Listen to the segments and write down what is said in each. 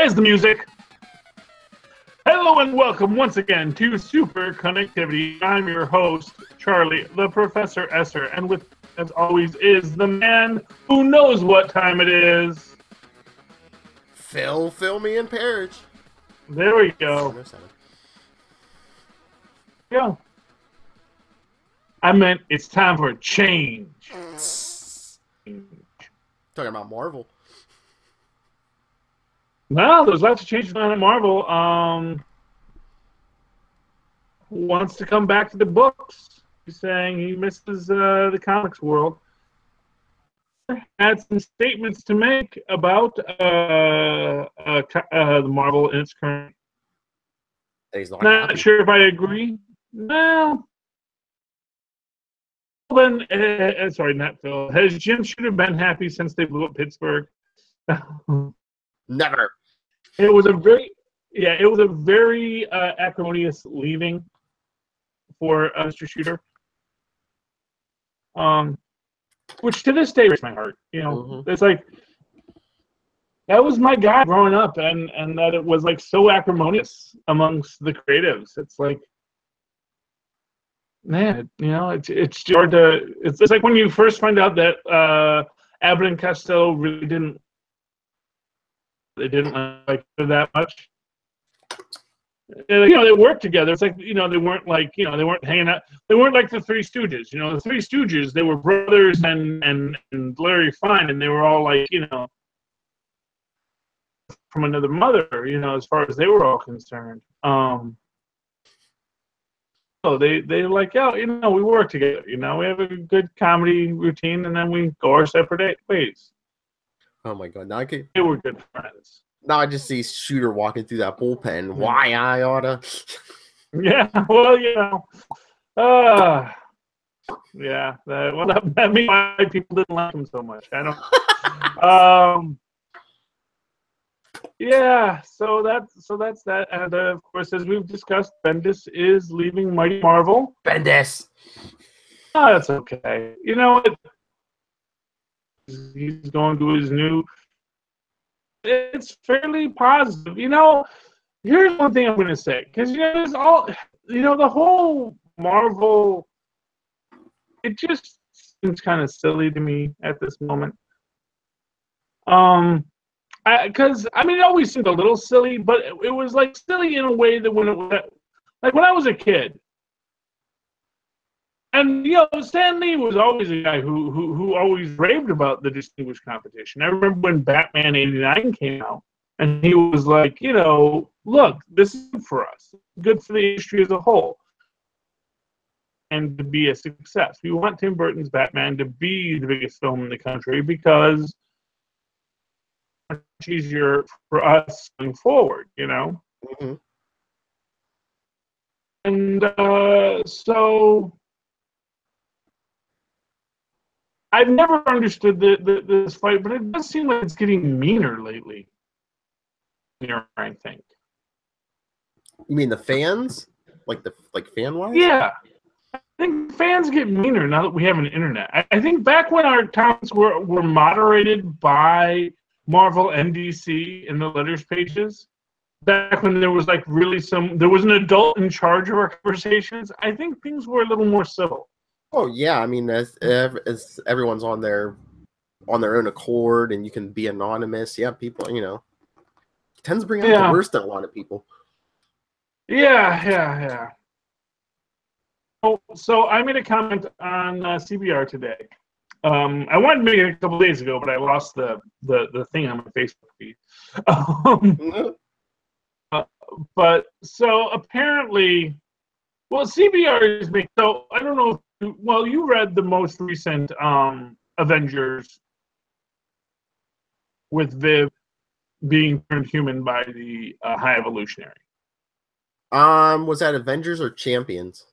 There's the music. Hello and welcome once again to Superconnectivity. I'm your host, Charlie, the Professor Esser, and with, as always, is the man who knows what time it is. Phil and Perich. There we go. Go. I meant it's time for a change. Talking about Marvel. Well, there's lots of changes on at Marvel. Wants to come back to the books. He's saying he misses the comics world. Had some statements to make about the Marvel in its current. He's not sure if I agree. Well, then, sorry, not Phil. Has Jim should have been happy since they blew up Pittsburgh? Never. It was a very acrimonious leaving for Mr. Shooter. Which to this day breaks my heart. You know, It's like that was my guy growing up, and that it was like so acrimonious amongst the creatives. It's like, man, you know, it's hard to. It's like when you first find out that Abbott and Costello really didn't like her that much. You know, they worked together. It's like, you know, they weren't like, you know, they weren't hanging out. They weren't like the Three Stooges. You know, the Three Stooges, they were brothers and Larry Fine, and they were all like, you know, from another mother, you know, as far as they were all concerned. So they like, oh, you know, we work together. You know, we have a good comedy routine, and then we go our separate ways. Oh my God! They were good friends. Now I just see Shooter walking through that bullpen. Why I oughta? Yeah, well, you know, yeah. That means why people didn't like him so much. I don't. Yeah. So that's that, and of course, as we've discussed, Bendis is leaving Mighty Marvel. Bendis. Oh, that's okay. You know, he's going to his new. It's fairly positive. You know, here's one thing I'm going to say, because you know, there's all, you know, the whole Marvel. It just seems kind of silly to me at this moment. Because I mean, it always seemed a little silly, but it was like silly in a way that when I was a kid. And, you know, Stan Lee was always a guy who always raved about the Distinguished Competition. I remember when Batman '89 came out, and he was like, you know, look, this is good for us. Good for the industry as a whole. And to be a success. We want Tim Burton's Batman to be the biggest film in the country because it's much easier for us going forward, you know? And so... I've never understood this fight, but it does seem like it's getting meaner lately. I think. You mean the fans? Like fan-wise? Yeah. I think fans get meaner now that we have an internet. I think back when our comments were moderated by Marvel and DC in the letters pages, back when there was like really there was an adult in charge of our conversations, I think things were a little more civil. Oh yeah, I mean, as everyone's on their own accord, and you can be anonymous. Yeah, people, you know, it tends to bring out the worst in a lot of people. Yeah. So I made a comment on CBR today. I wanted to make it a couple days ago, but I lost the thing on my Facebook feed. But so apparently, well, CBR is making. So I don't know. Well, you read the most recent Avengers with Viv being turned human by the High Evolutionary. Was that Avengers or Champions?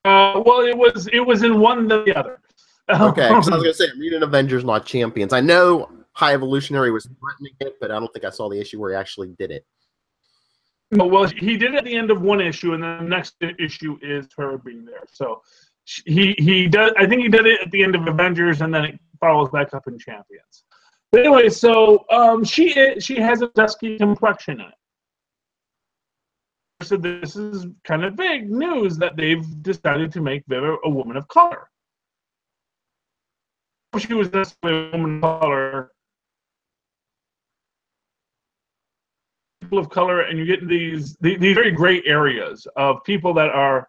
Well, it was in one than the other. Okay, because I was gonna say I'm reading Avengers, not Champions. I know High Evolutionary was threatening it, but I don't think I saw the issue where he actually did it. No, well, he did it at the end of one issue, and then the next issue is her being there. So he does. I think he did it at the end of Avengers, and then it follows back up in Champions. But anyway, so she has a dusky complexion in it. So this is kind of big news that they've decided to make Viva a woman of color. She was necessarily a woman of color. People of color, and you get these very gray areas of people that are,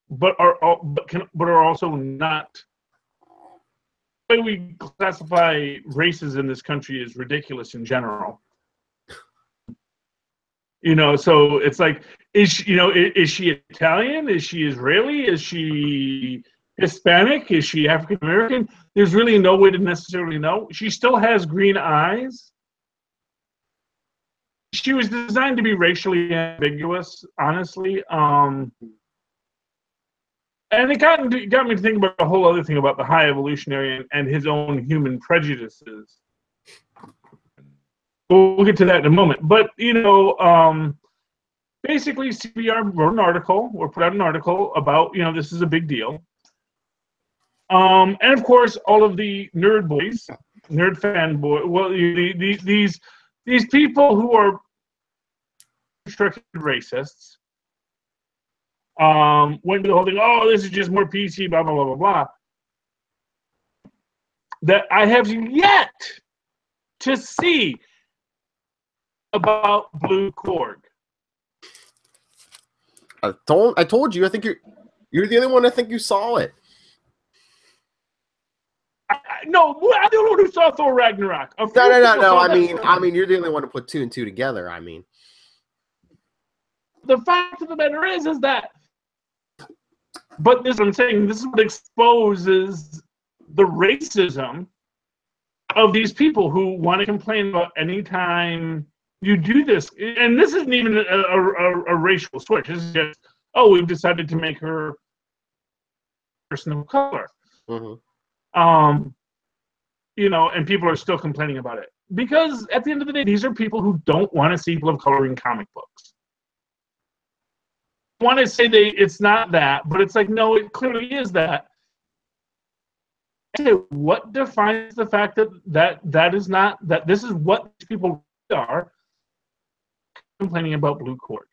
but are also not. The way we classify races in this country is ridiculous in general. So it's like, is she Italian? Is she Israeli? Is she Hispanic? Is she African American? There's really no way to necessarily know. She still has green eyes. She was designed to be racially ambiguous, honestly. And it got me to think about a whole other thing about the High Evolutionary and his own human prejudices. We'll get to that in a moment. But, basically CBR wrote an article, or put out an article about, this is a big deal. And of course, all of the nerd fanboys, well, these people who are constructed racists, went to the whole thing, oh, this is just more PC, blah, blah, blah, blah, blah. That I have yet to see about Blue Korg. I told you. I think you're the only one. I think you saw it. No, I'm the only one who saw Thor Ragnarok. No. I mean, you're the only one to put two and two together. I mean, the fact of the matter is that. But this is what I'm saying. This is what exposes the racism of these people who want to complain about any time you do this. And this isn't even a racial switch. This is just, oh, we've decided to make her a person of color. Mm-hmm. And people are still complaining about it. Because at the end of the day, these are people who don't want to see people of color in comic books. I want to say it's not that, but it's like, no, it clearly is that. What defines the fact that is not, that this is what people are complaining about Blue Korg?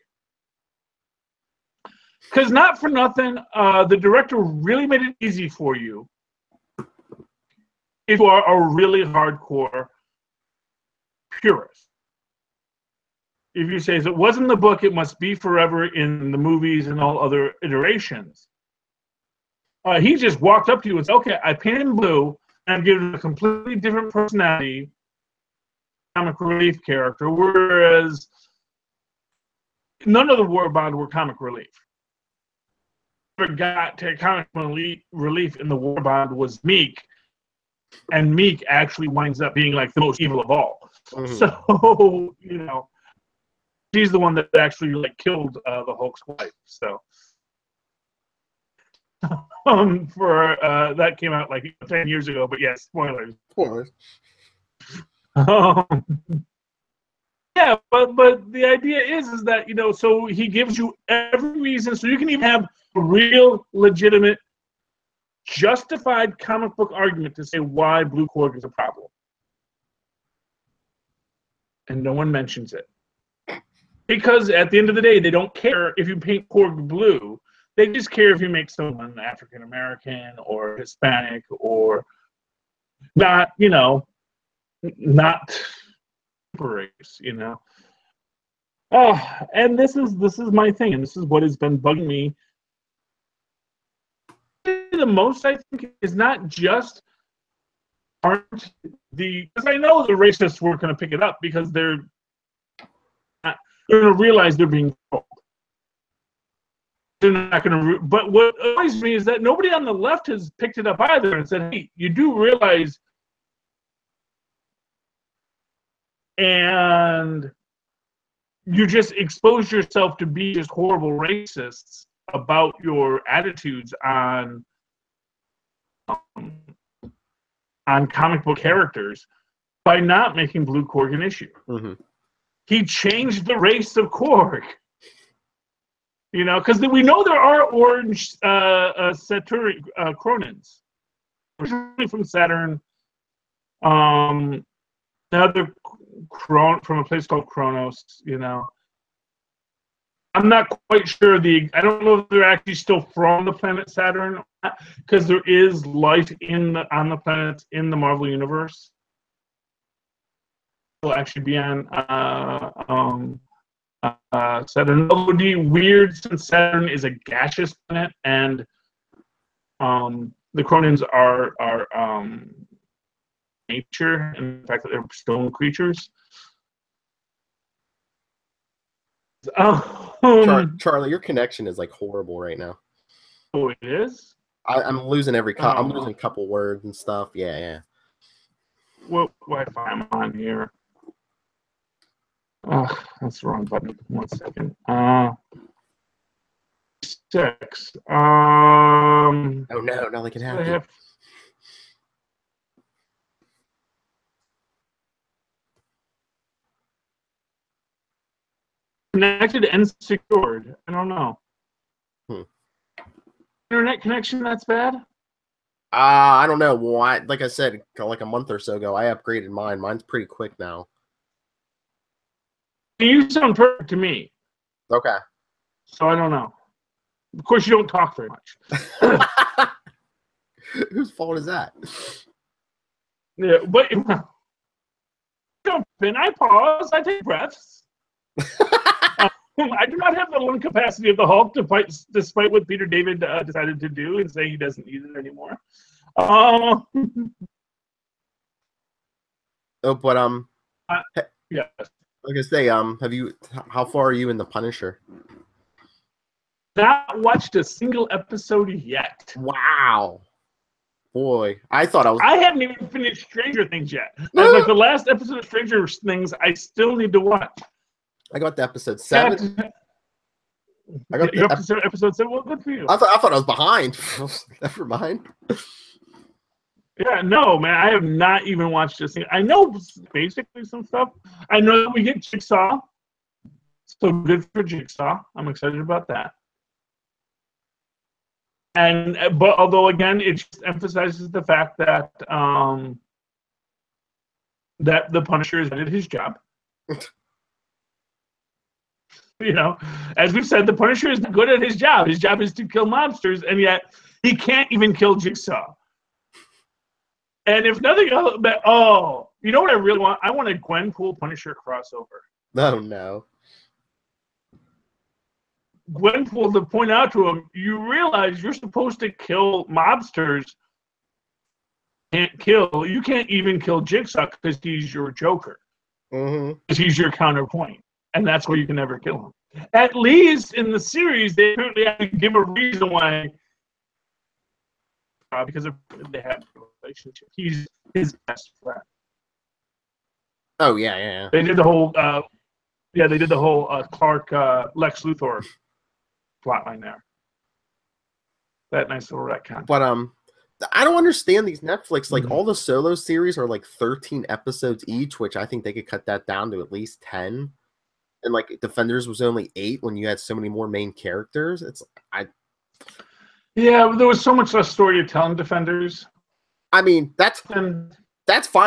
Because not for nothing, the director really made it easy for you if you are a really hardcore purist. If you say, if it wasn't the book, it must be forever in the movies and all other iterations. He just walked up to you and said, okay, I painted in blue, and I'm giving it a completely different personality, comic relief character, whereas none of the War Bond were comic relief. Whoever got to comic relief in the War Bond was Meek, and Meek actually winds up being like the most evil of all. Mm-hmm. So, she's the one that actually killed the Hulk's wife. So, that came out 10 years ago. But yes, spoilers. Yeah, but the idea is that so he gives you every reason, so you can even have a real, legitimate, justified comic book argument to say why Blue Korg is a problem, and no one mentions it. Because at the end of the day, they don't care if you paint Korg blue. They just care if you make someone African American or Hispanic or not, not race, Oh, and this is my thing, and this is what has been bugging me the most, I think, is not just because I know the racists weren't going to pick it up because they're going to realize they're being trolled. They're not going to. But what annoys me is that nobody on the left has picked it up either and said, "Hey, you do realize," and you just expose yourself to be just horrible racists about your attitudes on comic book characters by not making Blue Korg an issue. Mm-hmm. He changed the race of Korg. Because we know there are orange Saturn Cronins, originally from Saturn, Another from a place called Kronos. You know, I'm not quite sure I don't know if they're actually still from the planet Saturn, because there is life on the planets in the Marvel universe. Will actually be on Saturn. It would be weird since Saturn is a gaseous planet, and the Cronins are nature, and the fact that they're stone creatures. Charlie, your connection is like horrible right now. Oh, it is? I'm losing I'm losing a couple words and stuff. Yeah. What Wi-Fi am I on here? That's the wrong button. 1 second. 6. Oh no, nothing can happen. Connected and secured. I don't know. Internet connection that's bad? I don't know. Well, like I said, like a month or so ago, I upgraded mine. Mine's pretty quick now. You sound perfect to me. Okay. So I don't know. Of course, you don't talk very much. Whose fault is that? Yeah, but jump in. I pause. I take breaths. I do not have the lung capacity of the Hulk, despite what Peter David decided to do and say he doesn't need it anymore. Oh, but yes. Like I say, how far are you in The Punisher? Not watched a single episode yet. Wow. Boy, I haven't even finished Stranger Things yet. Like the last episode of Stranger Things, I still need to watch. I got to episode 7. I got episode 7. Well, good for you. I thought I was behind. Never mind. Yeah, no, man, I have not even watched this thing. I know basically some stuff. I know that we get Jigsaw, so good for Jigsaw. I'm excited about that. But although again, it just emphasizes the fact that that the Punisher is good at his job. You know, as we've said, the Punisher is good at his job. His job is to kill monsters, and yet he can't even kill Jigsaw. And if nothing else, you know what I really want? I want a Gwenpool Punisher crossover. Oh no. Gwenpool to point out to him, you realize you're supposed to kill mobsters. You can't even kill Jigsaw because he's your Joker. Because he's your counterpoint. And that's why you can never kill him. At least in the series, they apparently have to give a reason why. Because they have a relationship. He's his best friend. Oh yeah. They did the whole Clark Lex Luthor plotline there. That nice little retcon. But I don't understand these Netflix. Like all the solo series are like 13 episodes each, which I think they could cut that down to at least 10. And like Defenders was only 8 when you had so many more main characters. Yeah, there was so much less story to tell in Defenders. I mean, that's fine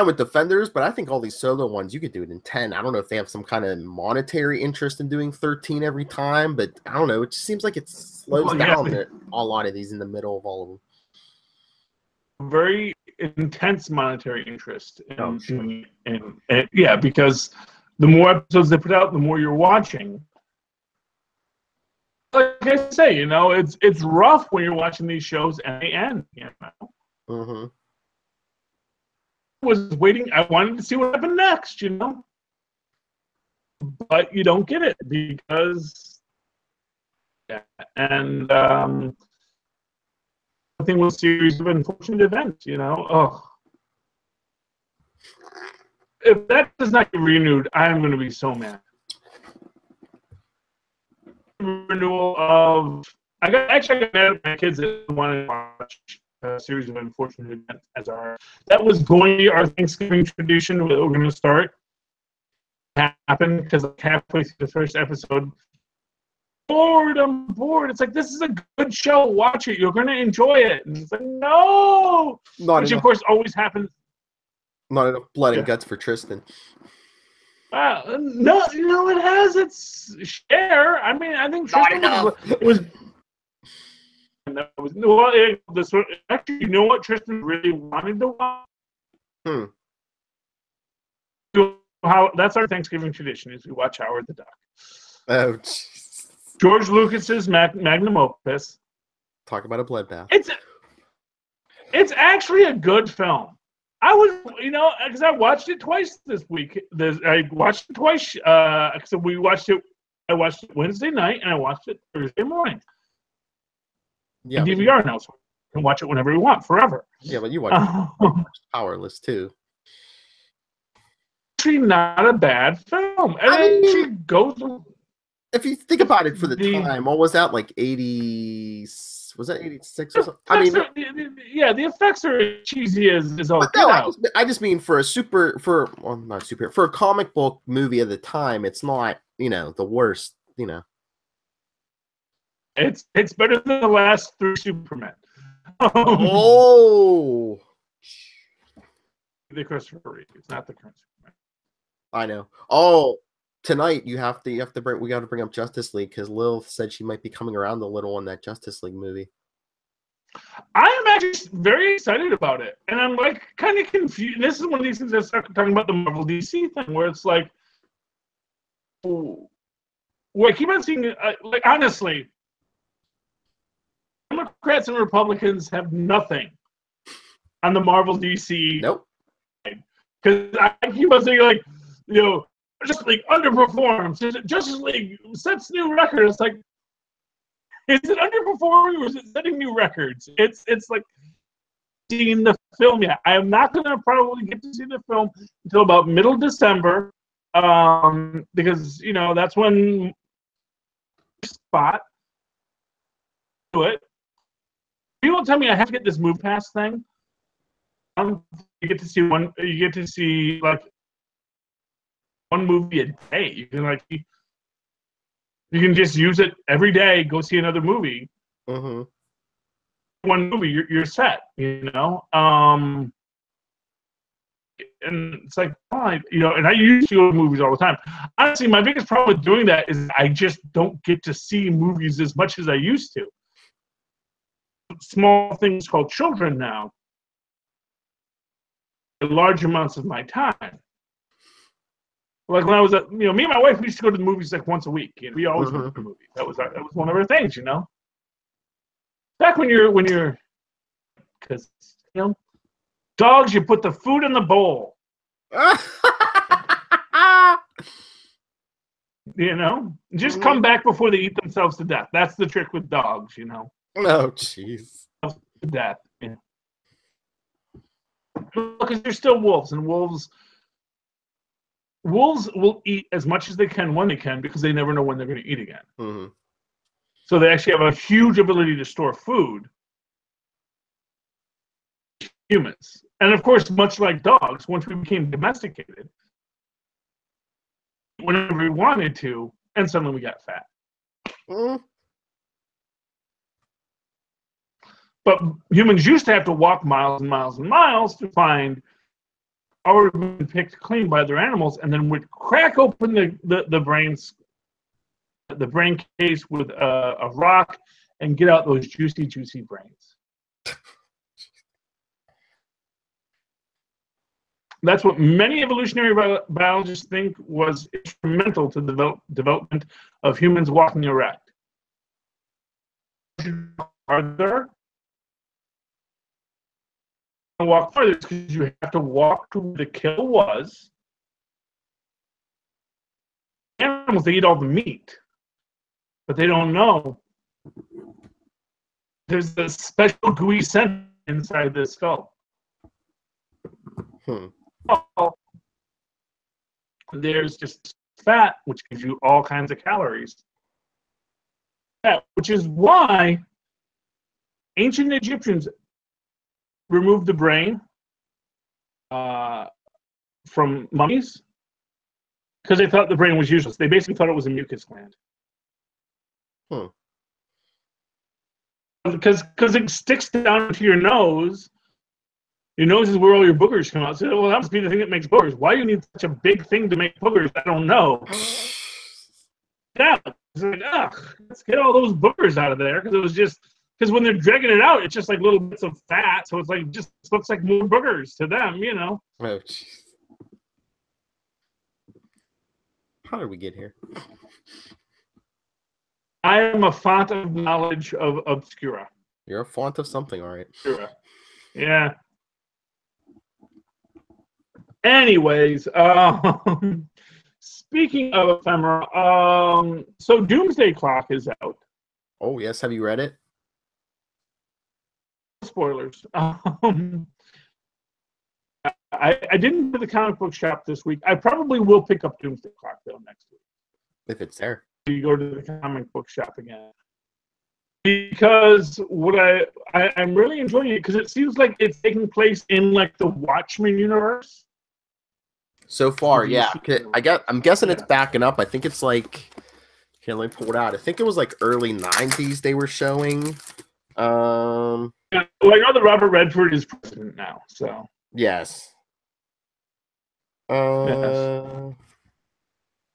with Defenders, but I think all these solo ones, you could do it in 10. I don't know if they have some kind of monetary interest in doing 13 every time, but I don't know. It just seems like it slows down a lot of these in the middle of all of them. Very intense monetary interest in because the more episodes they put out, the more you're watching. Like I say, it's rough when you're watching these shows and they end. I was waiting. I wanted to see what happened next. But you don't get it because. Yeah, and I think with a series of unfortunate events. If that does not get renewed, I am going to be so mad. Renewal of I got mad at my kids that wanted to watch a series of unfortunate events that was going to be our Thanksgiving tradition that we're going to start. Happened because halfway through the first episode, I'm bored. It's like, this is a good show. Watch it. You're going to enjoy it. And it's like, no. Which of course always happens. Not enough blood and guts for Tristan. No, it has its share. I mean, I think Not Tristan enough. Actually, you know what Tristan really wanted to watch? That's our Thanksgiving tradition is we watch Howard the Duck. Oh, jeez. George Lucas's magnum opus. Talk about a bloodbath. It's actually a good film. I was, because I watched it twice this week. I watched it twice. So we watched it. I watched it Wednesday night and I watched it Thursday morning. Yeah, DVR now, so we can watch it whenever we want, forever. Yeah, but you watch Powerless too. Actually, not a bad film. And I mean, she goes. If you think about it, for the time, what was that, like 80? Was that 86 or something? I mean, the effects are as cheesy as all. No, I just mean for a comic book movie of the time, it's not the worst. It's better than the last 3 Supermen. Oh, the Christopher Reeve. It's not the current Superman. I know. Oh, tonight we got to bring up Justice League because Lil said she might be coming around a little on that Justice League movie. I am actually very excited about it, and I'm like kind of confused. This is one of these things I started talking about the Marvel DC thing, where it's like, I keep on seeing like honestly, Democrats and Republicans have nothing on the Marvel DC. Nope. Because I keep on saying like, Justice League underperforms. Justice League sets new records. It's like, is it underperforming or is it setting new records? It's like seeing the film yet. I am not going to probably get to see the film until about middle December, because that's when spot do it. People tell me I have to get this Move Pass thing. You get to see one. You get to see like one movie a day. You can just use it every day. Go see another movie. Mm-hmm. One movie, you're set. And it's like, and I used to go to movies all the time. Honestly, my biggest problem with doing that is I just don't get to see movies as much as I used to. Small things called children now. Large amounts of my time. Like when I was me and my wife, we used to go to the movies like once a week. We always went to the movies. That was one of our things, Back when you're, because dogs, you put the food in the bowl. Just come back before they eat themselves to death. That's the trick with dogs, Oh, jeez. To death. Because they're still wolves, and wolves will eat as much as they can when they can because they never know when they're going to eat again. Mm-hmm. So they actually have a huge ability to store food. Humans. And of course, much like dogs, once we became domesticated, whenever we wanted to, and suddenly we got fat. Mm. But humans used to have to walk miles and miles and miles to find already been picked clean by their animals, and then would crack open the brain case with a rock and get out those juicy brains. That's what many evolutionary biologists think was instrumental to the development of humans walking erect. Farther, walk farther because you have to walk to where the kill was. Animals, they eat all the meat, but they don't know there's a special gooey center inside this skull. There's just fat, which gives you all kinds of calories. Which is why ancient Egyptians removed the brain from mummies because they thought the brain was useless. They basically thought it was a mucus gland. Because it sticks down to your nose Your nose is where all your boogers come out. So, well, that must be the thing that makes boogers. Why do you need such a big thing to make boogers? I don't know. Yeah, it's like, ugh, let's get all those boogers out of there, because it was just because when they're dragging it out, it's just like little bits of fat, so it's like just looks like more boogers to them, you know. Oh, geez. How did we get here? I am a font of knowledge of obscura. You're a font of something, all right. Obscura. Yeah. Anyways, speaking of ephemera, so Doomsday Clock is out. Oh, yes. Have you read it? Spoilers. I didn't go to the comic book shop this week. I probably will pick up Doomsday Clock, though, next week. If it's there. You go to the comic book shop again. Because what I'm really enjoying it, because it seems like it's taking place in like the Watchmen universe. So far, yeah. I'm guessing it's backing up. I think it's like, here, let me pull it out. I think it was like early 90s they were showing. Well, I know that Robert Redford is president now, so. Yes. Yes.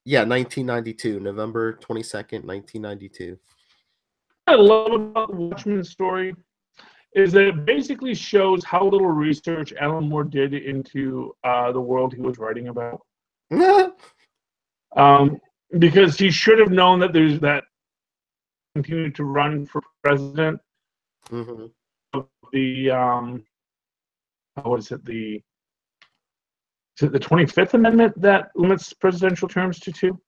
Yeah, 1992, November 22nd, 1992. What I love about the Watchmen story is that it basically shows how little research Alan Moore did into the world he was writing about. Because he should have known that there's that continued to run for president. Mm-hmm. The what is it? Is it the 25th Amendment that limits presidential terms to 2?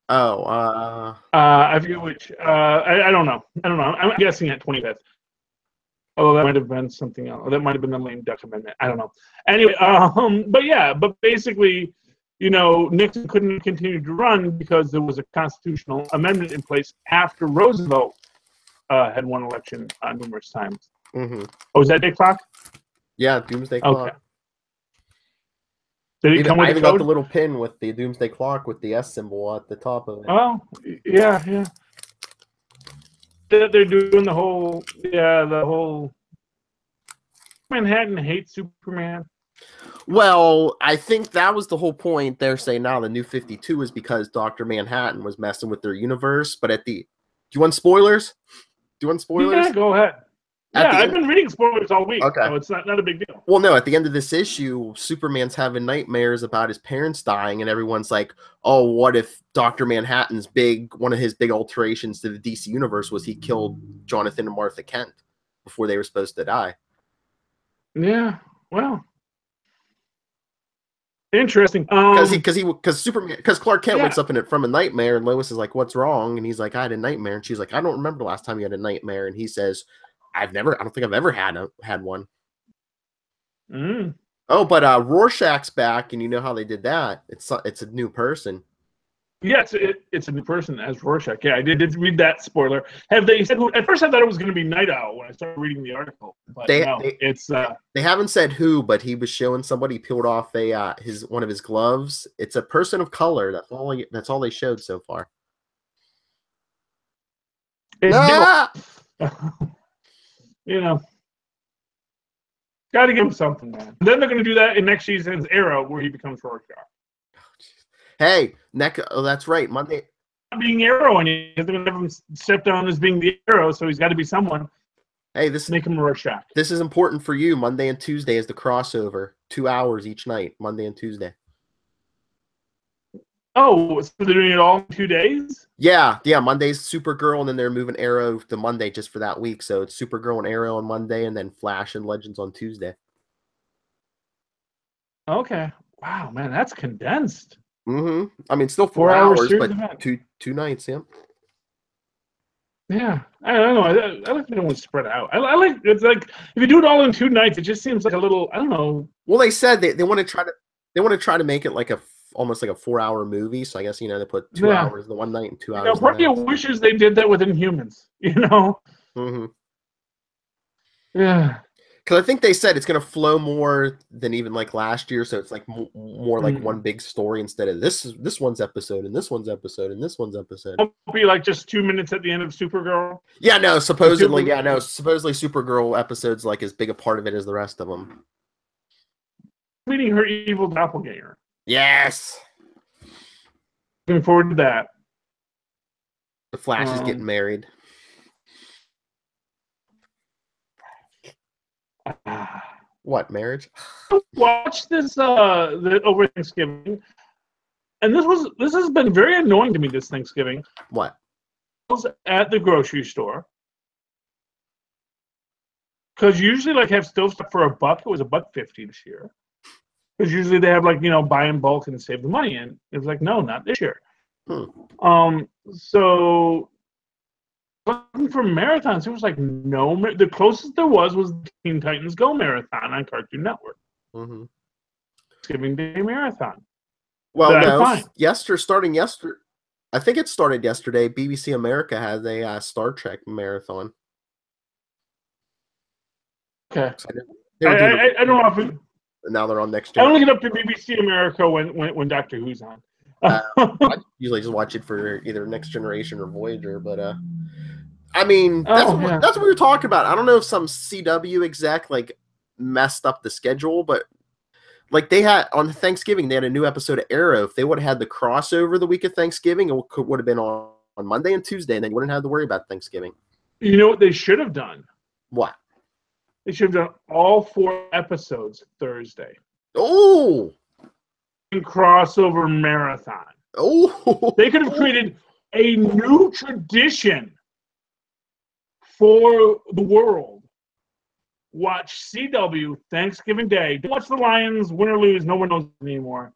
Oh, I forget which. I don't know. I'm guessing at 25th. Although that might have been something else. That might have been the lame duck amendment. I don't know. Anyway, but basically, you know, Nixon couldn't continue to run because there was a constitutional amendment in place after Roosevelt had won election numerous times. Mm-hmm. Oh, is that Day Clock? Yeah, Doomsday Clock. Okay. Did it come with I even the code? got the little pin with the Doomsday Clock with the S symbol at the top of it. Oh, yeah. They're doing the whole Manhattan hates Superman. Well, I think that was the whole point. They're saying now the New 52 is because Dr. Manhattan was messing with their universe. But do you want spoilers? Yeah, go ahead. I've been reading spoilers all week, okay. So it's not a big deal. Well, no, at the end of this issue, Superman's having nightmares about his parents dying, and everyone's like, oh, what if Dr. Manhattan's one of his big alterations to the DC universe was he killed Jonathan and Martha Kent before they were supposed to die? Yeah, well, interesting. Because Clark Kent wakes up from a nightmare, and Lois is like, "What's wrong?" And he's like, "I had a nightmare." And she's like, "I don't remember the last time you had a nightmare." And he says, I don't think I've ever had one. Mm. Oh, but Rorschach's back, and you know how they did that? It's a new person. Yes, it's a new person as Rorschach. Yeah, I did read that spoiler. Have they said who? At first, I thought it was going to be Night Owl when I started reading the article. But they haven't said who, but he was showing somebody peeled off one of his gloves. It's a person of color. That's all they showed so far. You know, got to give him something, man. Then they're going to do that in next season's Arrow, where he becomes Rorschach. Hey, that's right. Monday. Not being Arrow, and they're going to have him step down as being the Arrow, so he's got to be someone. Hey, make him Rorschach. This is important for you. Monday and Tuesday is the crossover. 2 hours each night, Monday and Tuesday. Oh, so they're doing it all in 2 days? Yeah. Monday's Supergirl, and then they're moving Arrow to Monday just for that week. So it's Supergirl and Arrow on Monday, and then Flash and Legends on Tuesday. Okay. Wow, man, that's condensed. Mm-hmm. I mean, still 4 hours, but two nights. Yeah. Yeah, I don't know. I like it when it's spread out. I like it's like if you do it all in 2 nights, it just seems like a little. I don't know. Well, they said they want to try to make it like almost like a 4-hour movie. So I guess they put 2 hours the one night and 2 hours. Part of you wishes they did that with Inhumans. Mm-hmm. Yeah. Because I think they said it's going to flow more than even like last year, so it's like more like one big story instead of this one's episode and this one's episode and this one's episode. It'll be like just 2 minutes at the end of Supergirl. Yeah, no, supposedly Supergirl episode's like as big a part of it as the rest of them. meeting her evil doppelganger. Yes. Looking forward to that. The Flash is getting married. What, marriage? Watch this over Thanksgiving, and this has been very annoying to me this Thanksgiving. What? I was at the grocery store because usually like have stove stuff for $1. It was $1.50 this year. Because usually they have like buy in bulk and save the money, and it was like no, not this year. So looking for marathons, it was like no. The closest there was the Teen Titans Go marathon on Cartoon Network. Thanksgiving Day marathon. Well, no, starting yesterday. I think it started yesterday. BBC America has a Star Trek marathon. Okay. I don't know if it, now they're on Next Generation. I only get up to BBC America when Doctor Who's on. I usually just watch it for either Next Generation or Voyager, but I mean that's what we were talking about. I don't know if some CW exec like messed up the schedule, but like they had on Thanksgiving they had a new episode of Arrow. If they would have had the crossover the week of Thanksgiving, it would have been on Monday and Tuesday, and then you wouldn't have to worry about Thanksgiving. You know what they should have done? What? They should have done all 4 episodes Thursday. Oh! Crossover marathon. Oh! They could have created a new tradition for the world. Watch CW Thanksgiving Day. Don't watch the Lions win or lose. No one knows anymore.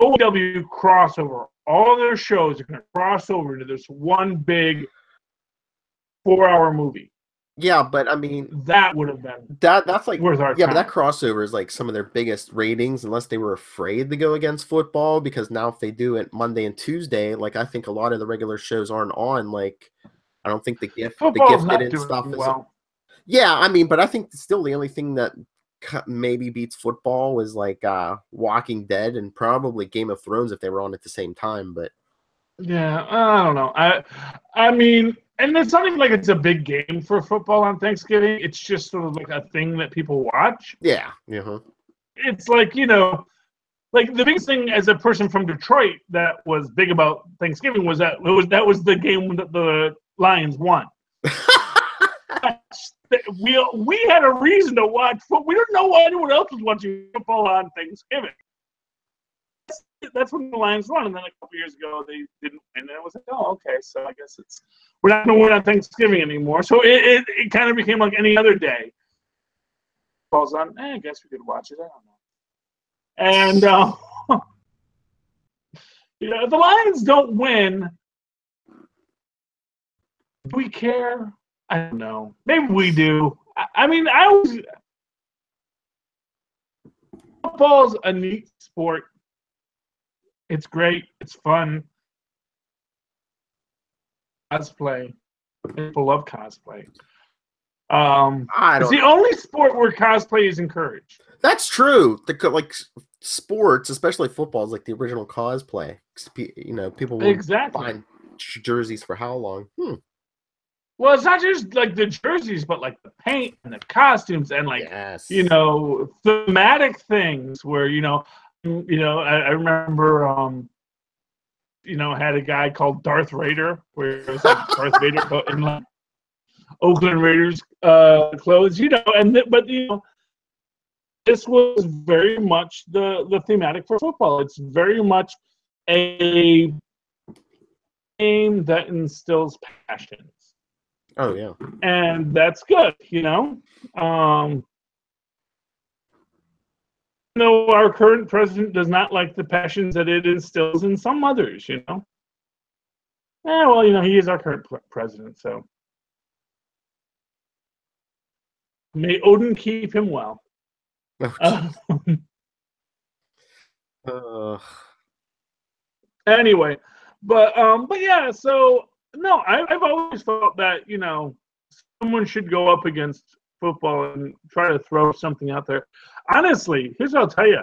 CW crossover. All of their shows are going to cross over into this one big 4-hour movie. Yeah, but I mean that would have been that's like worth our time. But that crossover is like some of their biggest ratings, unless they were afraid to go against football. Because now if they do it Monday and Tuesday, like I think a lot of the regular shows aren't on. Like I don't think the Gifted and stuff is. Well. Yeah, I mean, but I think still the only thing that maybe beats football was like Walking Dead and probably Game of Thrones if they were on at the same time. But yeah, I don't know. I mean. And it's not even like it's a big game for football on Thanksgiving. It's just sort of like a thing that people watch. Yeah. It's like, like the biggest thing as a person from Detroit that was big about Thanksgiving was that was the game that the Lions won. we had a reason to watch football. We didn't know why anyone else was watching football on Thanksgiving. That's when the Lions won, and then a couple years ago they didn't win, and it was like, oh, okay, so I guess we're not going to win on Thanksgiving anymore. So it kind of became like any other day. Falls on, I guess we could watch it. I don't know. And if the Lions don't win, do we care? I don't know. Maybe we do. I mean, football's a neat sport. It's great. It's fun. Cosplay. People love cosplay. It's the only sport where cosplay is encouraged. That's true. Like sports, especially football, is like the original cosplay. People will find jerseys for how long? Well, it's not just like the jerseys, but like the paint and the costumes and like thematic things where I remember had a guy called Darth Vader where it was like Darth Vader but in like Oakland Raiders clothes, this was very much the thematic for football. It's very much a game that instills passions. Oh yeah. And that's good, No, our current president does not like the passions that it instills in some others, he is our current president, so may Odin keep him well. Anyway, but yeah, so no, I've always felt that someone should go up against football and try to throw something out there. Honestly, here's what I'll tell you.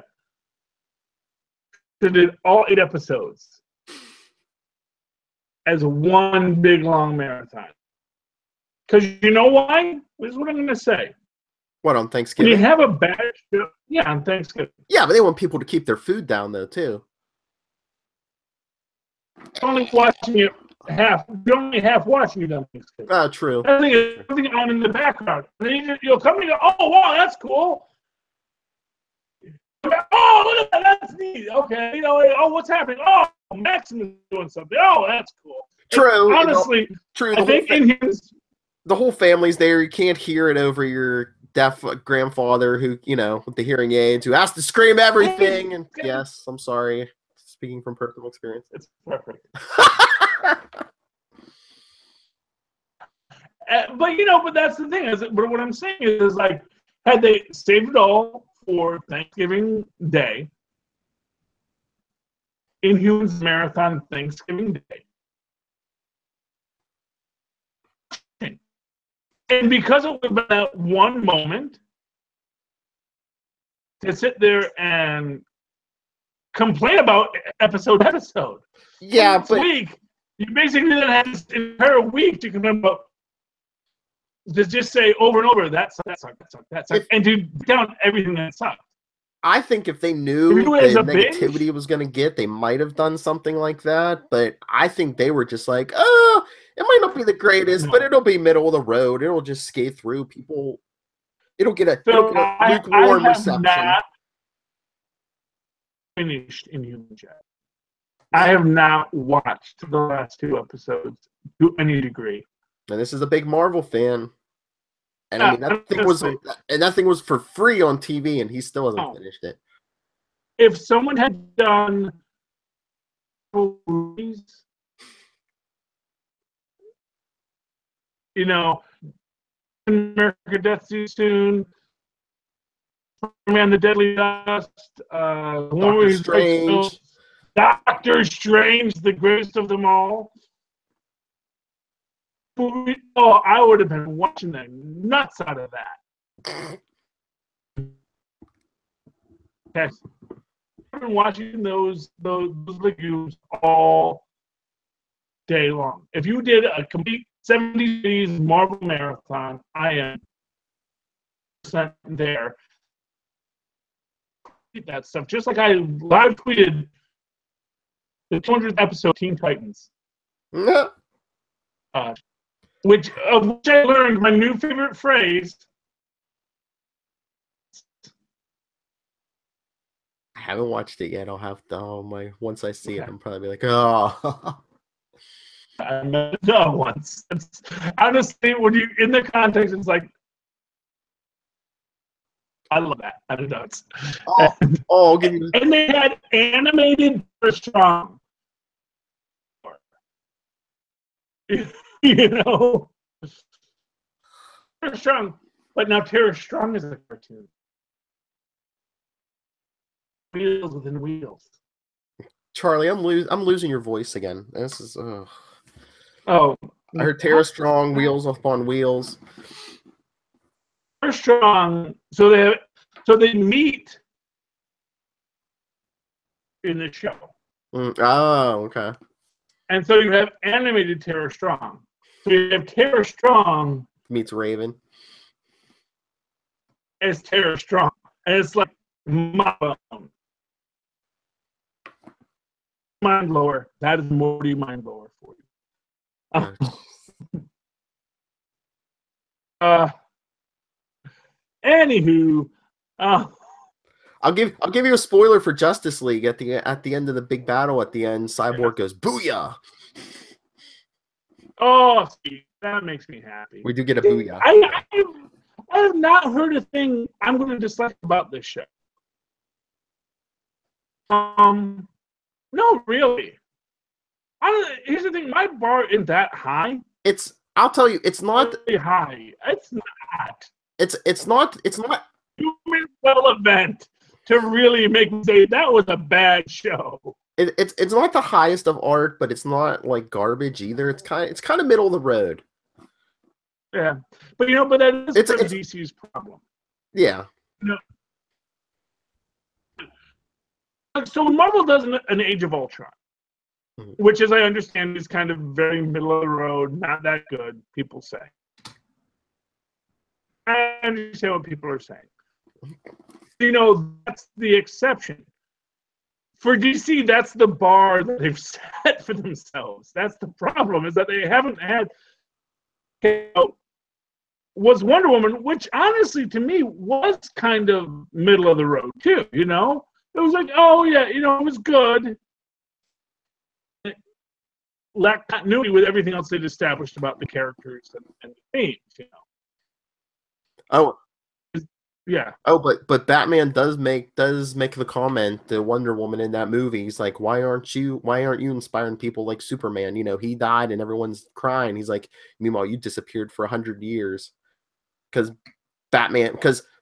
They did all 8 episodes as one big long marathon. Because you know why? This is what I'm going to say. What, on When Thanksgiving? you have a bad show, yeah, on Thanksgiving. Yeah, but they want people to keep their food down though too. Only watching it you're only half watching it on Thanksgiving. Ah, true. I think it's something on in the background. And then you'll come and go, oh wow, that's cool. Oh, look at that, that's neat. Okay, you know, oh, what's happening? Oh, Maximus is doing something. Oh, that's cool. True. And honestly, true. I think The whole family's there. You can't hear it over your deaf grandfather who, with the hearing aids, who has to scream everything. And yes, I'm sorry. Speaking from personal experience. It's perfect. But that's the thing. But what I'm saying is like, had they saved it all for Thanksgiving Day, Inhumans Marathon Thanksgiving Day, and because it would have been that one moment to sit there and complain about episode. Yeah, but week, you basically then have this entire week to complain about. To just say over and over, that sucked, and to down everything that sucked. I think if they knew the negativity it was going to get, they might have done something like that. But I think they were just like, oh, it might not be the greatest, but it'll be middle of the road. It'll just skate through. People, it'll get a lukewarm reception. Not finished Inhumans yet. I have not watched the last 2 episodes to any degree. And this is a big Marvel fan. And I mean that thing was for free on TV, and he still hasn't finished it. If someone had done movies, America Death Too Soon, Man the Deadly Dust, Doctor Strange, the greatest of them all. Oh, I would have been watching the nuts out of that. Yes. I've been watching those legumes all day long. If you did a complete 70s Marvel marathon, I am there. That stuff. Just like I live tweeted the 200th episode of Teen Titans. Which I learned my new favorite phrase. I haven't watched it yet. I'll have to. Once I see it, I'm probably like, oh. I met it once. Honestly, when you in the context, it's like, I love that. I don't know. I'll give you. And they had animated for Strong. Tara Strong, but now Tara Strong is a cartoon. Wheels within wheels. Charlie, I'm losing your voice again. This is. Oh, I heard Tara Strong, wheels upon wheels. Tara Strong. So they meet in the show. Oh, okay. And so you have animated Tara Strong. So you have Tara Strong meets Raven as Tara Strong, and it's like mind blower. That is Morty mind blower for you. Anywho, I'll give you a spoiler for Justice League at the end of the big battle. At the end, Cyborg goes booyah. Oh, see, that makes me happy. We do get a booyah. I have not heard a thing I'm going to dislike about this show. No, really. Here's the thing: my bar isn't that high. I'll tell you, it's not really high. It's not. It's not. Human well event to really make me say that was a bad show. It's not the highest of art, but it's not like garbage either. It's kind of middle of the road. Yeah, but that is DC's problem. Yeah. So when Marvel does an Age of Ultron, which, as I understand, is kind of very middle of the road, not that good, people say. understand what people are saying. You know, that's the exception. For DC, that's the bar that they've set for themselves. That's the problem, is that they haven't had, you know, was Wonder Woman, which honestly to me was kind of middle of the road too, you know? It was like, oh yeah, you know, it was good. It lacked continuity with everything else they'd established about the characters and the themes, you know? Oh, yeah. Oh, but Batman does make the comment to Wonder Woman in that movie. He's like, why aren't you inspiring people like Superman? You know, he died and everyone's crying. He's like, meanwhile, you disappeared for 100 years. Because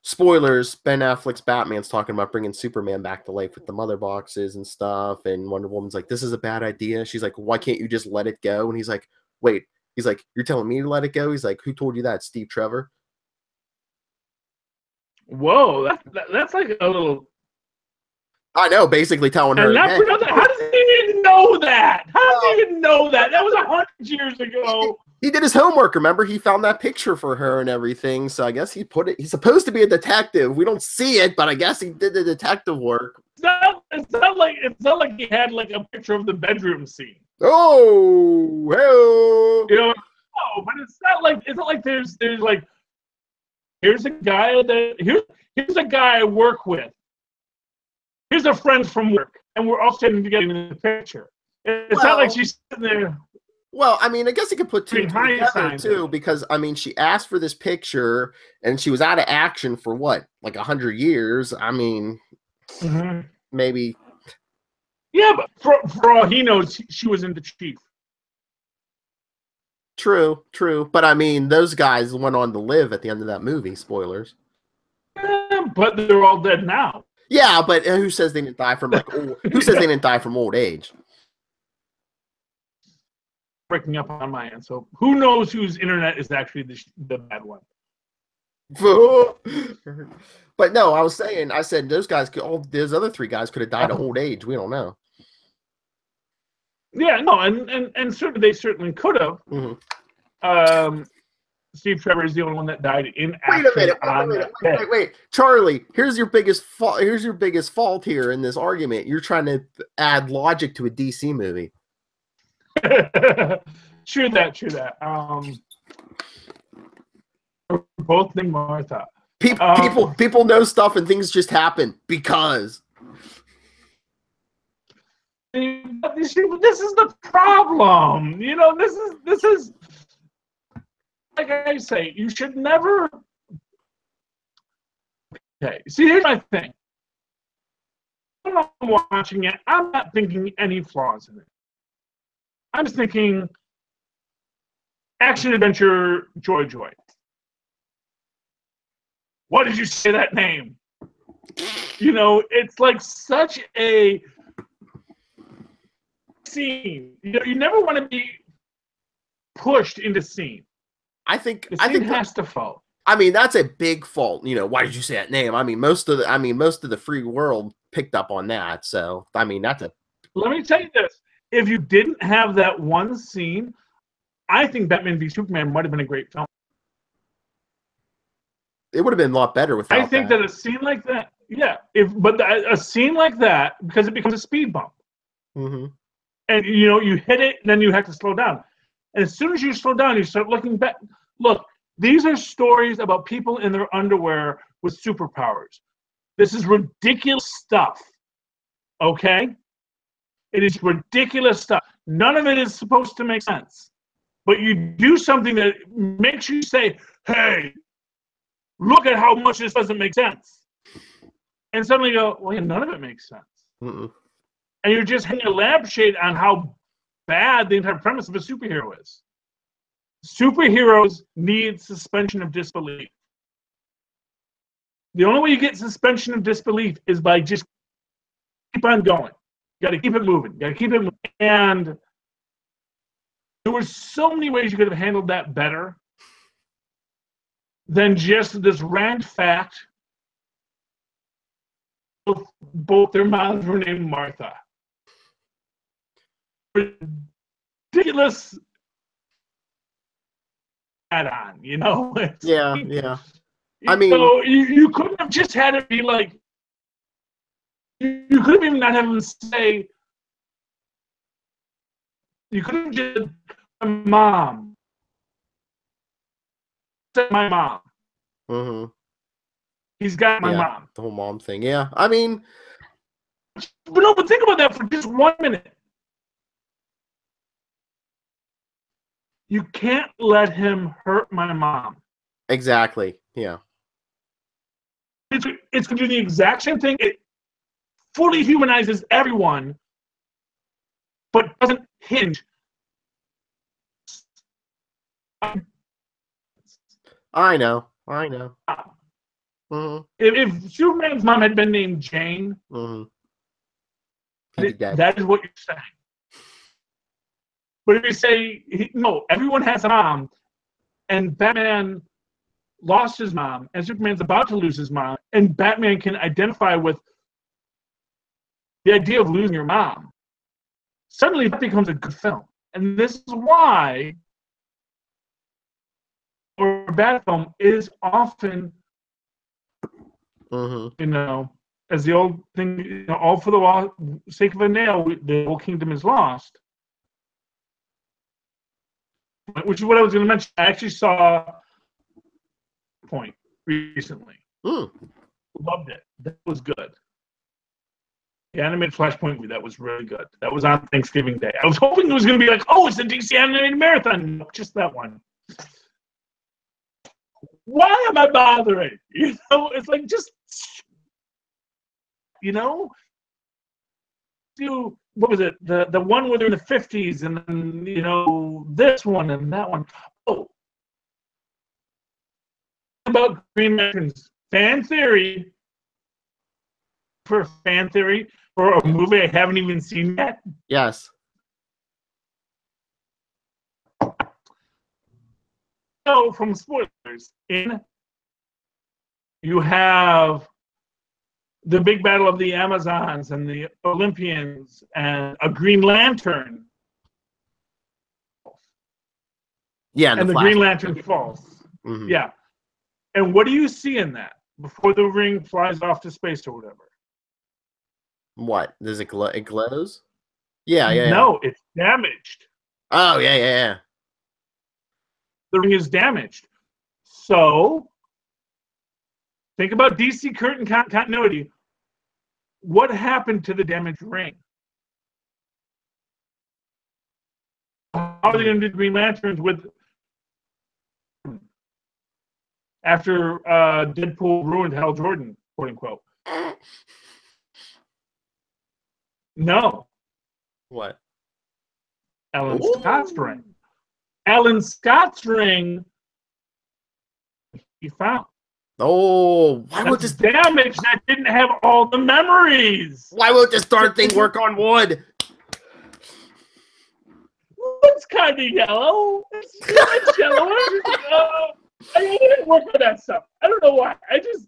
spoilers, Ben Affleck's Batman's talking about bringing Superman back to life with the mother boxes and stuff, and Wonder Woman's like, this is a bad idea. She's like, why can't you just let it go? And he's like, wait. He's like, you're telling me to let it go? He's like, who told you that? Steve Trevor? Whoa, that's like a little. I know, basically telling her. And not for nothing. How does he even know that? How does he even know that? That was 100 years ago. He did his homework. Remember, he found that picture for her and everything. So I guess he put it. He's supposed to be a detective. We don't see it, but I guess he did the detective work. It's not like he had like a picture of the bedroom scene. Oh, hell. You know, no, but it's not like there's like. Here's a guy here's a guy I work with. Here's a friend from work, and we're all sitting together in the picture. It's not like she's sitting there. Well, I mean, I guess you could put two together too, because I mean, she asked for this picture, and she was out of action for what, like 100 years. I mean, maybe. Yeah, but for all he knows, she was in the Chief. True. But I mean, those guys went on to live at the end of that movie. Spoilers. Yeah, but they're all dead now. Yeah, but who says they didn't die from who says they didn't die from old age? Breaking up on my end, so who knows whose internet is actually the bad one? But no, I said those guys, those other three guys could have died of old age. We don't know. Yeah, no, and certainly they certainly could have. Steve Trevor is the only one that died in action. Wait, Charlie. Here's your biggest fault. Here's your biggest fault here in this argument. You're trying to add logic to a DC movie. True that. We're both named Martha. People know stuff and things just happen because. This is the problem. You know, this is like I say, you should never. Okay, see, here's my thing. When I'm watching it, I'm not thinking any flaws in it. I'm just thinking action, adventure, joy. Why did you say that name? You know, it's like such a scene. You know, you never want to be pushed into scene. I think it has to fall. I mean, that's a big fault. You know, why did you say that name? I mean, most of the free world picked up on that. So, I mean, that's a. Let me tell you this: if you didn't have that one scene, I think Batman v Superman might have been a great film. It would have been a lot better without that. I think that a scene like that, yeah. A scene like that, because it becomes a speed bump. And you know, you hit it, and then you have to slow down. And as soon as you slow down, you start looking back. Look, these are stories about people in their underwear with superpowers. This is ridiculous stuff. Okay? It is ridiculous stuff. None of it is supposed to make sense. But you do something that makes you say, hey, look at how much this doesn't make sense. And suddenly you go, well, yeah, none of it makes sense. And you're just hanging a lampshade on how bad the entire premise of a superhero is. Superheroes need suspension of disbelief. The only way you get suspension of disbelief is by just keep on going. You got to keep it moving. And there were so many ways you could have handled that better than just this random fact. Both their moms were named Martha. Ridiculous add-on, you know? Yeah. I mean, So you couldn't have just had it be like, you could have even not have him say, you could have just, my mom. Said my mom. mm-hmm. He's got my Yeah, mom. the whole mom thing. Yeah, I mean, but think about that for just 1 minute. You can't let him hurt my mom. exactly. Yeah. It's going to do the exact same thing. It fully humanizes everyone, but doesn't hinge. I know. Mm-hmm. If Superman's mom had been named Jane, Mm-hmm. that is what you're saying. But if you say, no, everyone has a mom, and Batman lost his mom, and Superman's about to lose his mom, and Batman can identify with the idea of losing your mom, suddenly that becomes a good film. And this is why or a bad film is often, as the old thing, all for the sake of a nail, the whole kingdom is lost. Which is what I was going to mention. I actually saw Point recently. Loved it. That was good. The animated Flashpoint movie, that was really good. That was on Thanksgiving Day. I was hoping it was going to be like, oh, it's a DC animated marathon. No, just that one. Why am I bothering? It's like just, do, what was it? The one where they're in the 50s, and then, this one and that one. Oh, about Green Lanterns. Fan theory for a movie I haven't even seen yet. Yes. So, from spoilers, you have the big battle of the Amazons and the Olympians and a Green Lantern. Yeah, and the Green Lantern falls. Mm-hmm. Yeah. And what do you see in that before the ring flies off to space or whatever? What? Does it glow? It glows? Yeah. No, it's damaged. Oh, yeah. The ring is damaged. So, think about DC current continuity. What happened to the damaged ring? How are they going to do Green Lanterns with after Deadpool ruined Hal Jordan, quote unquote? No. What? Alan Scott's ring. Alan Scott's ring he found. Oh, why won't this damage that didn't have all the memories? Why won't this darn thing work on wood? It's kind of yellow. It's yellow. I didn't work with that stuff. I don't know why. I just,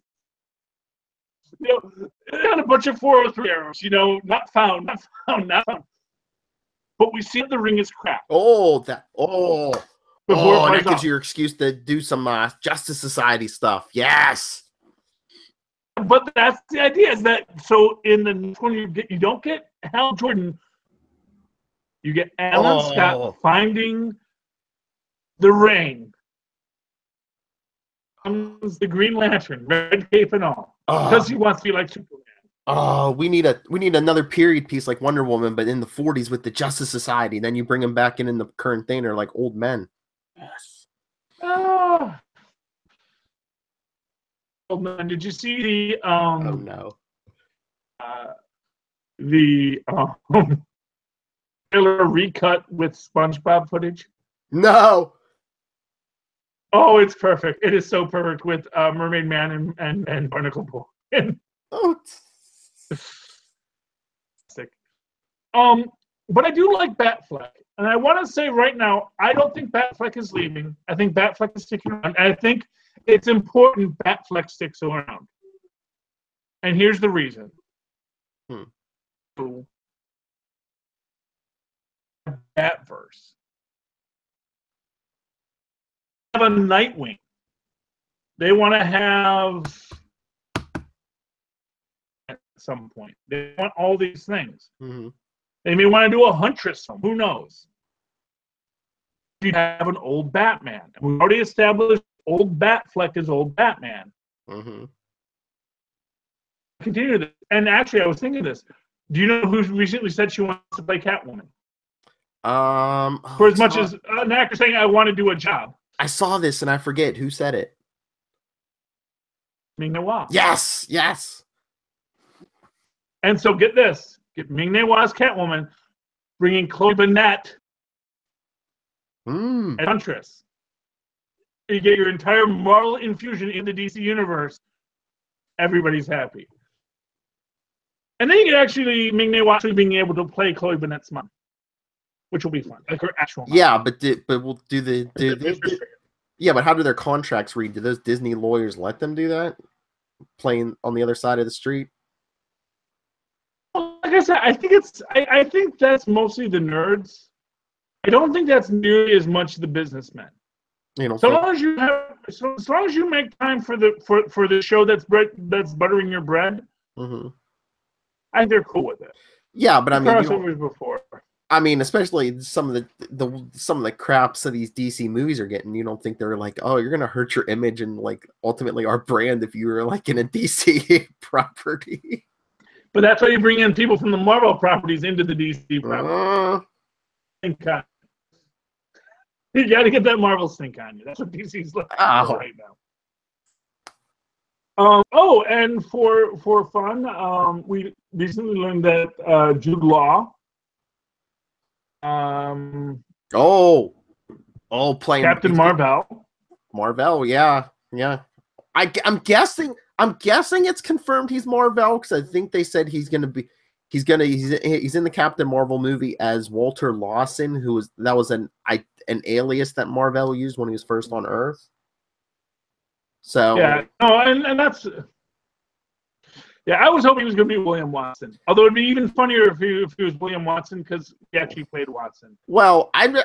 it got a bunch of 403 arrows. Not found. But we see the ring is crap. That gives you your excuse to do some Justice Society stuff. Yes. But that's the idea, is that so in the next one you don't get Hal Jordan, you get Alan Scott finding the ring. Comes the Green Lantern, red cape and all, because he wants to be like Superman. Oh, we need another period piece like Wonder Woman, but in the 40s with the Justice Society. Then you bring them back in the current thing, they're like old men. Yes. Oh man, did you see the oh no. The trailer recut with SpongeBob footage? No. Oh, it's perfect. It is so perfect with Mermaid Man and Barnacle Boy. Oh. But I do like Batfleck. And I want to say right now, I don't think Batfleck is leaving. I think Batfleck is sticking around. And I think it's important Batfleck sticks around. And here's the reason. Batverse. Have a Nightwing. They want to have at some point. They want all these things. Mm-hmm. They may want to do a Huntress film. Who knows? You have an old Batman. We've already established old Batfleck is old Batman. Mm-hmm. Continue this. And actually, I was thinking this. Do you know who recently said she wants to play Catwoman? For as much as an actor saying, I want to do a job. I saw this and I forget who said it. Ming-Na Wen. Yes, yes. And so get this. Get Ming-Na Wen's Catwoman, bringing Chloe Bennet as Huntress. You get your entire Marvel infusion in the DC universe. Everybody's happy. And then you get actually Ming-Na Wen actually being able to play Chloe Bennet's mom, which will be fun, like her actual mom. Yeah, but we'll do yeah, but how do their contracts read? Do those Disney lawyers let them do that? Playing on the other side of the street? Like I said, I think that's mostly the nerds. I don't think that's nearly as much the businessmen. You know, so long as you make time for the show that's buttering your bread, mm-hmm. I think they're cool with it. Yeah, but I mean, crossovers before. I mean, especially some of the craps that these DC movies are getting. You don't think they're like, oh, you're gonna hurt your image and like ultimately our brand if you were like in a DC property. But that's why you bring in people from the Marvel properties into the DC property. You got to get that Marvel stink on you. That's what DC's looking for right now. And for fun, we recently learned that Jude Law, playing Captain Marvel. Marvel, yeah. I'm guessing it's confirmed he's Marvel because I think they said he's in the Captain Marvel movie as Walter Lawson, that was an alias that Marvel used when he was first on Earth. So yeah, no, and that's I was hoping he was going to be William Watson. Although it'd be even funnier if he was William Watson because he actually played Watson. Well, I'm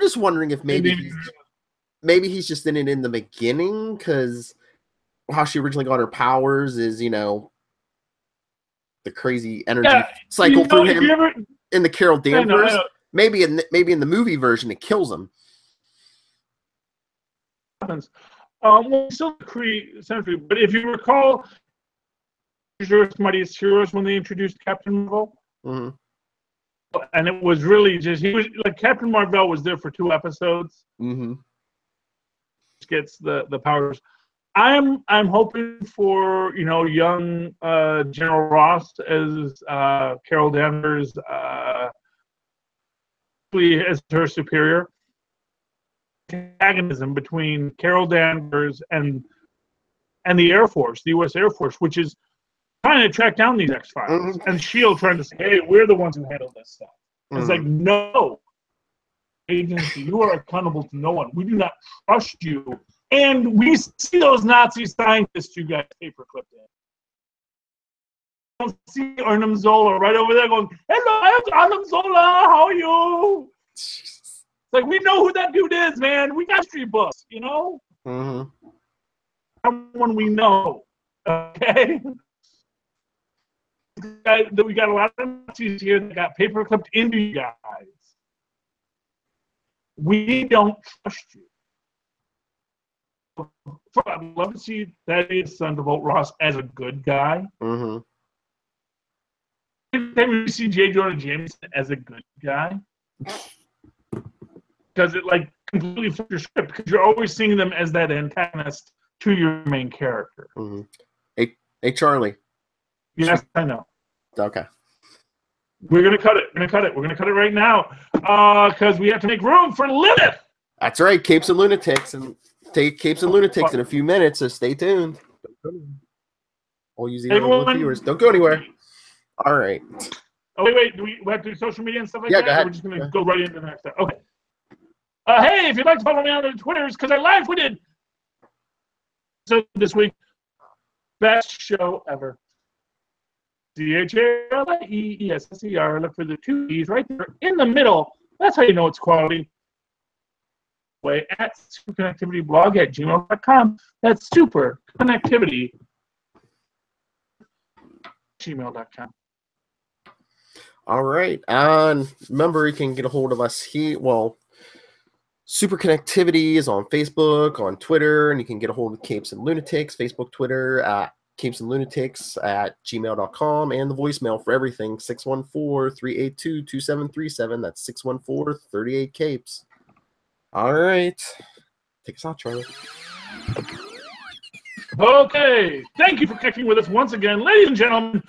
just wondering if maybe he's just in it in the beginning because how she originally got her powers is the crazy energy cycle through him in the Carol Danvers. I know. Maybe in the movie version it kills him. Well, still Kree-centric, but if you recall, Mightiest Heroes when they introduced Captain Marvel, and it was really just he was like Captain Marvel was there for 2 episodes. Gets the powers. I'm hoping for young General Ross as Carol Danvers as her superior. Antagonism between Carol Danvers and the Air Force, the U.S. Air Force, which is trying to track down these X-Files, and S.H.I.E.L.D. trying to say, hey, we're the ones who handle this stuff. It's like, no, agency, you are accountable to no one. We do not trust you. And we see those Nazi scientists you guys paperclipped in. Don't see Arnim Zola right over there going, hello, Arnim Zola, how are you? Like, we know who that dude is, man. We got history books, Someone we know, okay? We got a lot of Nazis here that got paperclipped into you guys. We don't trust you. I'd love to see Thaddeus Thunderbolt Ross as a good guy. Then we see J. Jonah Jameson as a good guy. Because it completely flips your script because you're always seeing them as that antagonist to your main character. Hey, Charlie. Yes, I know. Okay. We're gonna cut it. We're gonna cut it right now because we have to make room for Lilith. That's right. Capes and Lunatics in a few minutes. So stay tuned. All you viewers, don't go anywhere. All right. Oh wait. Do we have to do social media and stuff like that? Go ahead. We're just gonna go right into the next stuff. Okay. Hey, if you'd like to follow me on the Twitters, because I live tweeted so this week, best show ever. CHALIESSER. Look for the 2 E's right there in the middle. That's how you know it's quality. way at superconnectivityblog@gmail.com. That's superconnectivity@gmail.com. All right. And remember, you can get a hold of us here. Well, Superconnectivity is on Facebook, on Twitter, and you can get a hold of Capes and Lunatics, Facebook, Twitter, at Capes and Lunatics at gmail.com, and the voicemail for everything, 614-382-2737. That's 614-38-CAPES. All right. Take us out, Charlie. Okay. Thank you for connecting with us once again, ladies and gentlemen.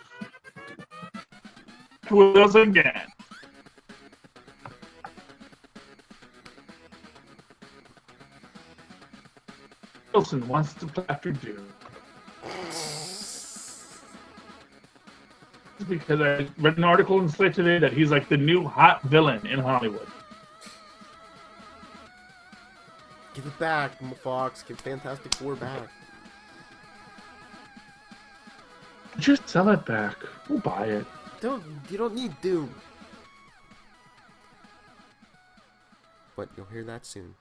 With us again. Wilson wants to play after June. Because I read an article in Slate today that he's like the new hot villain in Hollywood. Give it back, Fox. Give Fantastic Four back. Just sell it back. We'll buy it. You don't need Doom. But you'll hear that soon.